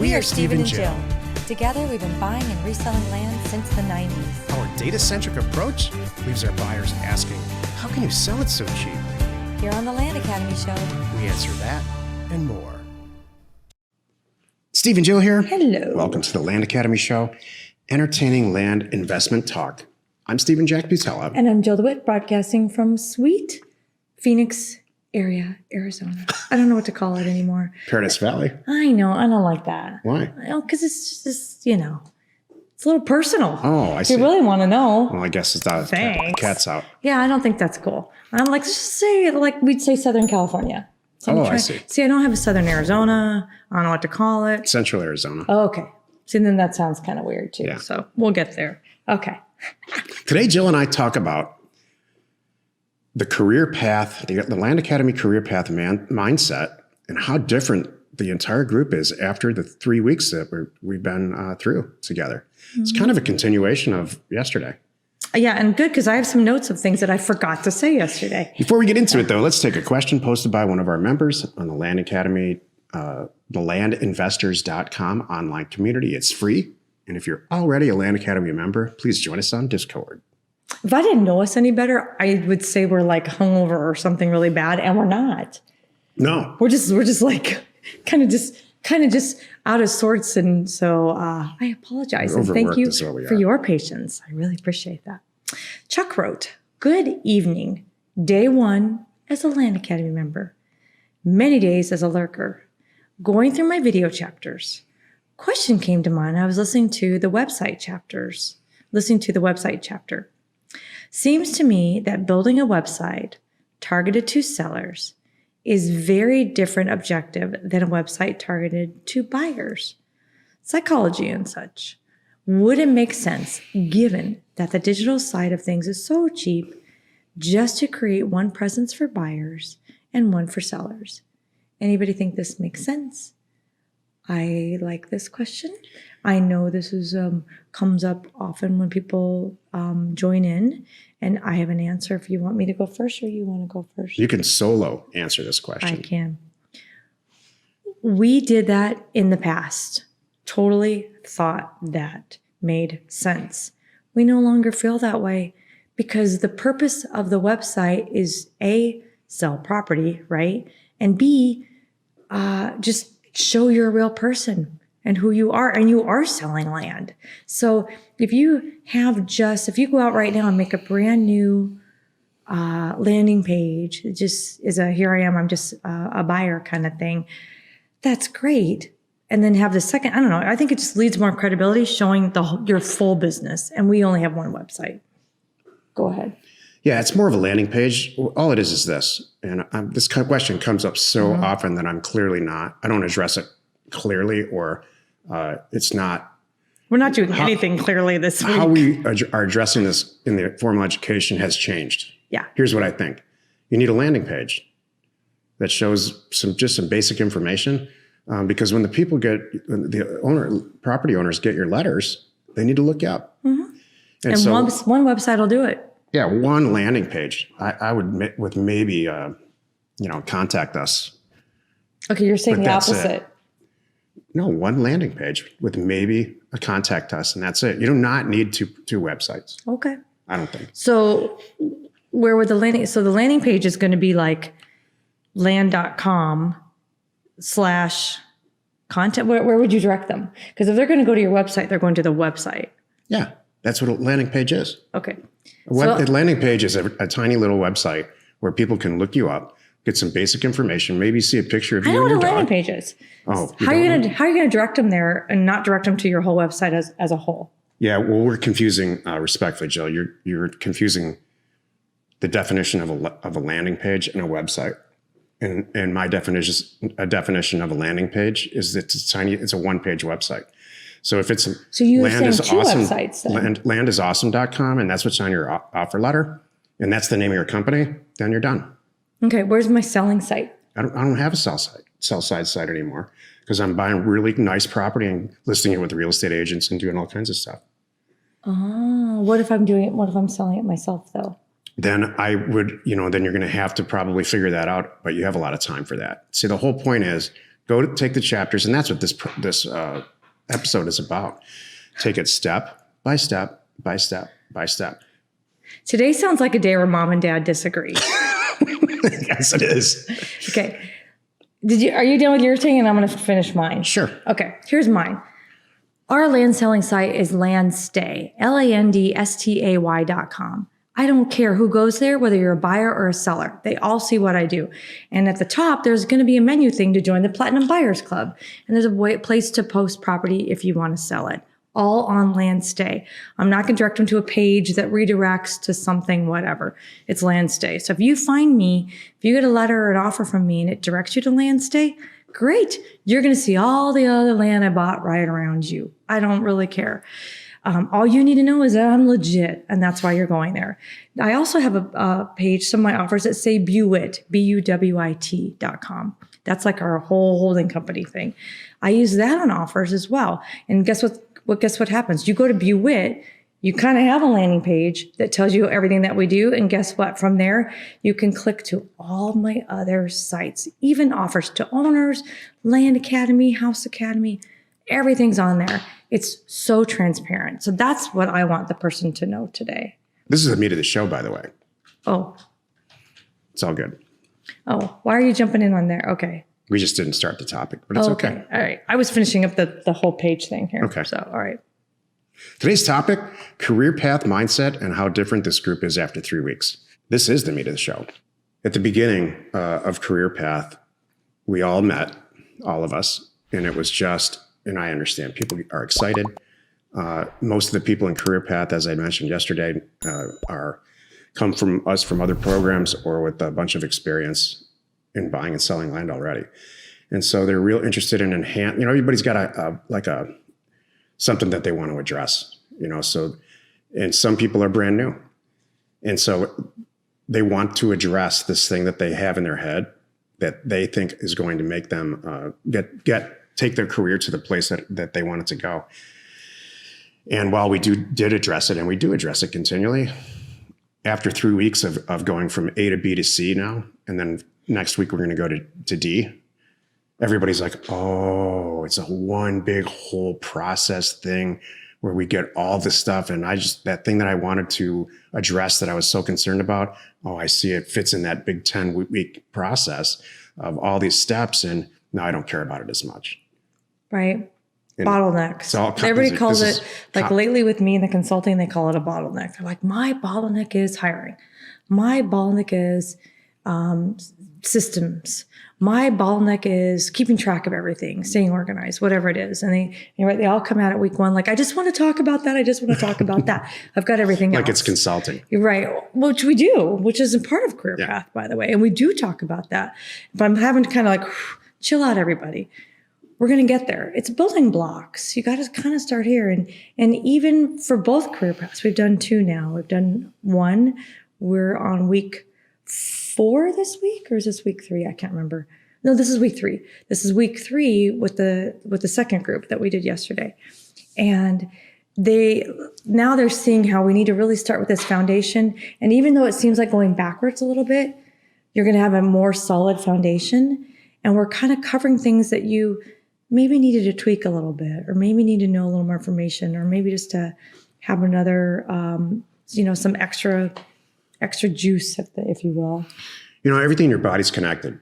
We are Stephen and Jill. Together, we've been buying and reselling land since the 90s. Our data-centric approach leaves our buyers asking, how can you sell it so cheap? Here on the Land Academy Show, We answer that and more. Steve and Jill here. Hello. Welcome to the Land Academy Show, entertaining land investment talk. I'm Stephen Jack Butella. And I'm Jill DeWitt, broadcasting from sweet Phoenix area, Arizona. I don't know what to call it anymore. Paradise Valley. I know. I don't like that. Why? Because it's just, it's a little personal. Oh, I see. If you really want to know. Well, I guess it's not. Thanks. Cat's out. Yeah, I don't think that's cool. I'm like, let's just say, we'd say Southern California. So I see. See, I don't have a Southern Arizona. I don't know what to call it. Central Arizona. Oh, okay. See, then that sounds kind of weird too. Yeah. So we'll get there. Okay. Today, Jill and I talk about the career path, the Land Academy career path mindset, and how different the entire group is after the 3 weeks that we've been through together. Mm-hmm. It's kind of a continuation of yesterday. Yeah, and good, because I have some notes of things that I forgot to say yesterday. Before we get into it, though, let's take a question posted by one of our members on the Land Academy, the landinvestors.com online community. It's free. And if you're already a Land Academy member, please join us on Discord. If I didn't know us any better, I would say we're like hungover or something really bad, and we're not. No. We're just like kind of just out of sorts. And so I apologize. And thank you for your patience. I really appreciate that. Chuck wrote, "Good evening. Day 1 as a Land Academy member. Many days as a lurker. Going through my video chapters. Question came to mind. I was listening to the website chapter. Seems to me that building a website targeted to sellers is very different objective than a website targeted to buyers. Psychology and such. Would it make sense, given that the digital side of things is so cheap, just to create one presence for buyers and one for sellers? Anybody think this makes sense?" I like this question. I know this is comes up often when people join in, and I have an answer if you want me to go first or you want to go first. You can solo answer this question. I can. We did that in the past. Totally thought that made sense. We no longer feel that way because the purpose of the website is A, sell property, right? And B, just show you're a real person and who you are, and you are selling land. So if you go out right now and make a brand new landing page, it just is here I am, I'm just a buyer kind of thing, that's great. And then have the second, I don't know, I think it just leads more credibility showing your full business. And we only have one website. Go ahead. Yeah, it's more of a landing page. All it is this. And this question comes up so often that I don't address it clearly, or it's not. We're not doing anything clearly this week. How we are addressing this in the formal education has changed. Yeah. Here's what I think. You need a landing page that shows some basic information, because when property owners get your letters, they need to look up. Mm-hmm. And so, one website will do it. Yeah, one landing page. I would, with maybe, contact us. Okay, you're saying the opposite. No, one landing page with maybe a contact us, and that's it. You do not need two websites. Okay. I don't think. So where would the landing page is going to be like land.com/content. Where would you direct them? Because if they're going to go to your website, they're going to the website. Yeah, that's what a landing page is. Okay. A landing page is a tiny little website where people can look you up, get some basic information, maybe see a picture of you and your dog. I know what a landing page is. Oh, how are you going to direct them there and not direct them to your whole website as a whole? Yeah, well, we're confusing, respectfully, Jill. You're confusing the definition of a landing page and a website. And my definition of a landing page is that it's a one-page website. So if it's websites then. landisawesome.com, and that's what's on your offer letter, and that's the name of your company, then you're done. Okay, where's my selling site? I don't have a sell side site anymore, because I'm buying really nice property and listing it with real estate agents and doing all kinds of stuff. Oh, what if I'm selling it myself though? Then I would, then you're going to have to probably figure that out, but you have a lot of time for that. See, the whole point is Go to take the chapters, and that's what this episode is about. Take it step by step by step by step. Today sounds like a day where mom and dad disagree. Yes, it is. Okay. Are you done with your thing? And I'm going to finish mine. Sure. Okay. Here's mine. Our land selling site is Landstay, LANDSTAY.com. I don't care who goes there, whether you're a buyer or a seller. They all see what I do. And at the top, there's going to be a menu thing to join the Platinum Buyers Club. And there's a place to post property if you want to sell it. All on Landstay. I'm not going to direct them to a page that redirects to something, whatever. It's Landstay. So if you find me, if you get a letter or an offer from me and it directs you to Landstay, great. You're going to see all the other land I bought right around you. I don't really care. All you need to know is that I'm legit, and that's why you're going there. I also have a page, some of my offers that say Buwit, BUWIT.com. That's like our whole holding company thing. I use that on offers as well. And guess what happens? You go to Buwit, you kind of have a landing page that tells you everything that we do. And guess what? From there, you can click to all my other sites, even offers to owners, Land Academy, House Academy, everything's on there. It's so transparent. So that's what I want the person to know today. This is the meat of the show, by the way. Oh, It's all good. oh, why are you jumping in on there? Okay. We just didn't start the topic, but it's okay. All right. I was finishing up the whole page thing here. Okay. So, all right. Today's topic, career path mindset and how different this group is after 3 weeks. This is the meat of the show. At the beginning of career path, we all met, all of us, and it was just, and I understand people are excited. Most of the people in career path, as I mentioned yesterday, come from other programs or with a bunch of experience in buying and selling land already. And so they're real interested in everybody's got something that they want to address, and some people are brand new. And so they want to address this thing that they have in their head that they think is going to make them take their career to the place that they want it to go. And while we did address it, and we do address it continually, after 3 weeks of going from A to B to C now, and then next week we're going to go to D, everybody's like, oh, it's a one big whole process thing where we get all this stuff. And that thing that I wanted to address that I was so concerned about, oh, I see it fits in that big 10-week process of all these steps. And now I don't care about it as much. Right. Bottlenecks. Everybody calls it, lately with me in the consulting, they call it a bottleneck. They're like, my bottleneck is hiring. My bottleneck is systems. My bottleneck is keeping track of everything, staying organized, whatever it is. And they all come out at week one like, I just want to talk about that. I just want to talk about that. I've got everything else. Like it's consulting. You're right. Which we do, which is a part of career path, by the way. And we do talk about that. But I'm having to kind of chill out, everybody. We're going to get there. It's building blocks. You got to kind of start here. And even for both career paths, we've done 2 now. We've done 1. We're on week 4 this week, or is this week 3? I can't remember. No, this is week 3. This is week 3 with the second group that we did yesterday. And they're seeing how we need to really start with this foundation. And even though it seems like going backwards a little bit, you're going to have a more solid foundation. And we're kind of covering things that you maybe needed to tweak a little bit, or maybe need to know a little more information, or maybe just to have another, some extra juice, if you will. Everything in your body's connected.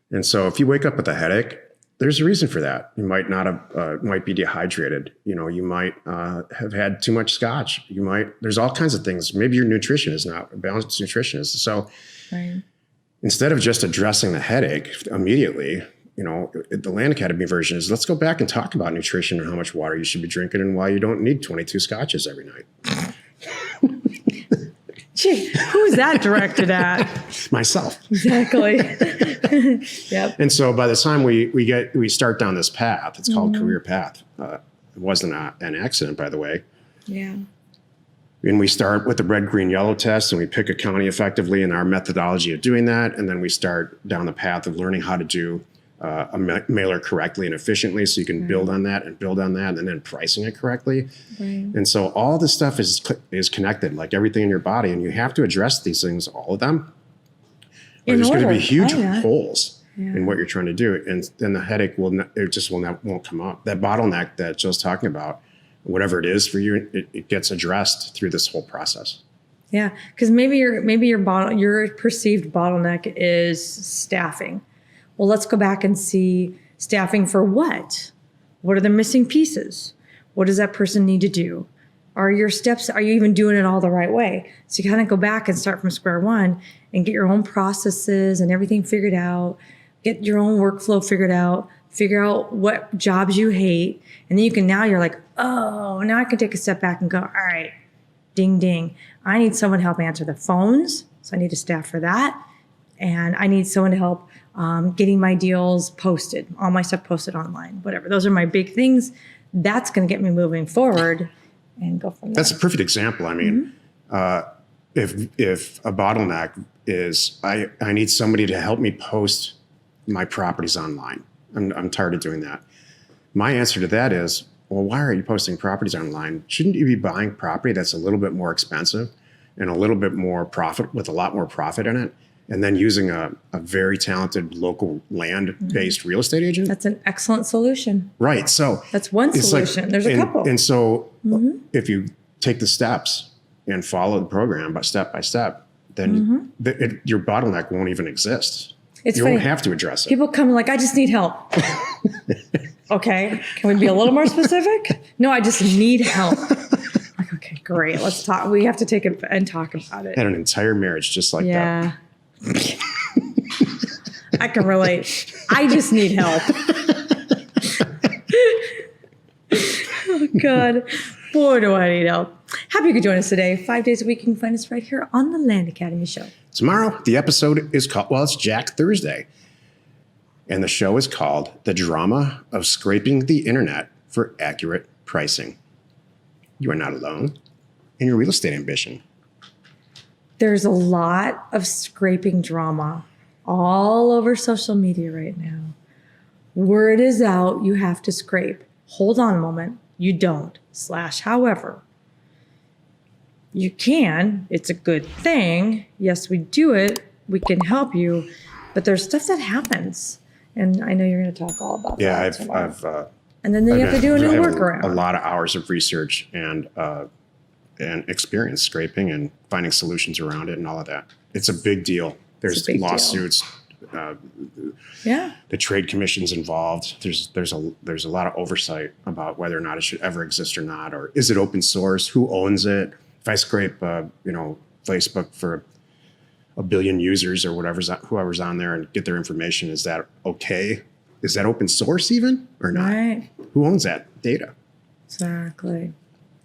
And so if you wake up with a headache, there's a reason for that. You might not have, might be dehydrated. You might have had too much scotch. There's all kinds of things. Maybe your nutrition is not a balanced nutrition. So right. Instead of just addressing the headache immediately, the Land Academy version is, let's go back and talk about nutrition and how much water you should be drinking and why you don't need 22 scotches every night. Gee, who's that directed at? Myself. Exactly. Yep. And so by the time we start down this path, it's called career path. It wasn't an accident, by the way. Yeah. And we start with the red, green, yellow test, and we pick a county effectively in our methodology of doing that. And then we start down the path of learning how to do a mailer correctly and efficiently, so you can build on that, and then pricing it correctly. Right. And so all this stuff is connected, like everything in your body, and you have to address these things, all of them. Or there's going to be huge holes. in what you're trying to do. And then the headache won't come up. That bottleneck that Jill's talking about, whatever it is for you, it gets addressed through this whole process. Yeah, because maybe your perceived bottleneck is staffing. Well, let's go back and see staffing for what? What are the missing pieces? What does that person need to do? Are you even doing it all the right way? So you kind of go back and start from square one and get your own processes and everything figured out, get your own workflow figured out, figure out what jobs you hate. And then you're like, oh, now I can take a step back and go, all right, ding, ding. I need someone to help answer the phones. So I need a staff for that. And I need someone to help getting my deals posted, all my stuff posted online, whatever. Those are my big things. That's going to get me moving forward and go from there. That's a perfect example. I mean, if a bottleneck is, I need somebody to help me post my properties online. I'm tired of doing that. My answer to that is, well, why are you posting properties online? Shouldn't you be buying property that's a little bit more expensive and a little bit more profit, with a lot more profit in it, and then using a very talented local land-based real estate agent? That's an excellent solution. Right. So that's one solution. There's a couple. And so if you take the steps and follow the program by step, then your bottleneck won't even exist. You funny. won't have to address it. People come like, I just need help. Okay. Can we be a little more specific? No, I just need help. Like, okay, great. Let's talk. We have to take it and talk about it. Had an entire marriage just like that. Yeah. I can relate. I just need help. Oh, God. Boy, do I need help. Happy you could join us today. 5 days a week, you can find us right here on the Land Academy Show. Tomorrow, the episode is called, it's Jack Thursday. And the show is called The Drama of Scraping the Internet for Accurate Pricing. You are not alone in your real estate ambition. There's a lot of scraping drama all over social media right now. Word is out, you have to scrape. Hold on a moment, you don't. However, you can. It's a good thing. Yes, we do it. We can help you. But there's stuff that happens. And I know you're going to talk all about that. Yeah, and then you have to do a new workaround. A lot of hours of research and experience scraping and finding solutions around it and all of that. It's a big deal. There's lawsuits. The trade commission's involved. There's a lot of oversight about whether or not it should ever exist or not, or is it open source? Who owns it? If I scrape, Facebook for 1 billion users or whoever's on there and get their information, is that okay? Is that open source even or not? Right. Who owns that data? Exactly.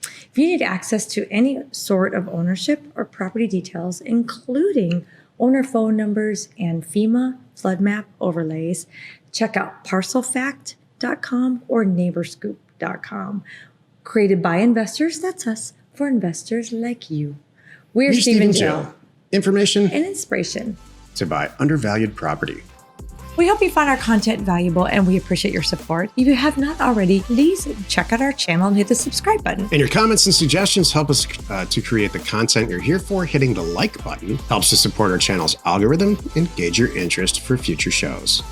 If you need access to any sort of ownership or property details, including owner phone numbers and FEMA flood map overlays, check out parcelfact.com or neighborscoop.com. Created by investors, that's us, for investors like you. We're Steve and Jill. Information and inspiration to buy undervalued property. We hope you find our content valuable and we appreciate your support. If you have not already, please check out our channel and hit the subscribe button. And your comments and suggestions help us to create the content you're here for. Hitting the like button helps to support our channel's algorithm and gauge your interest for future shows.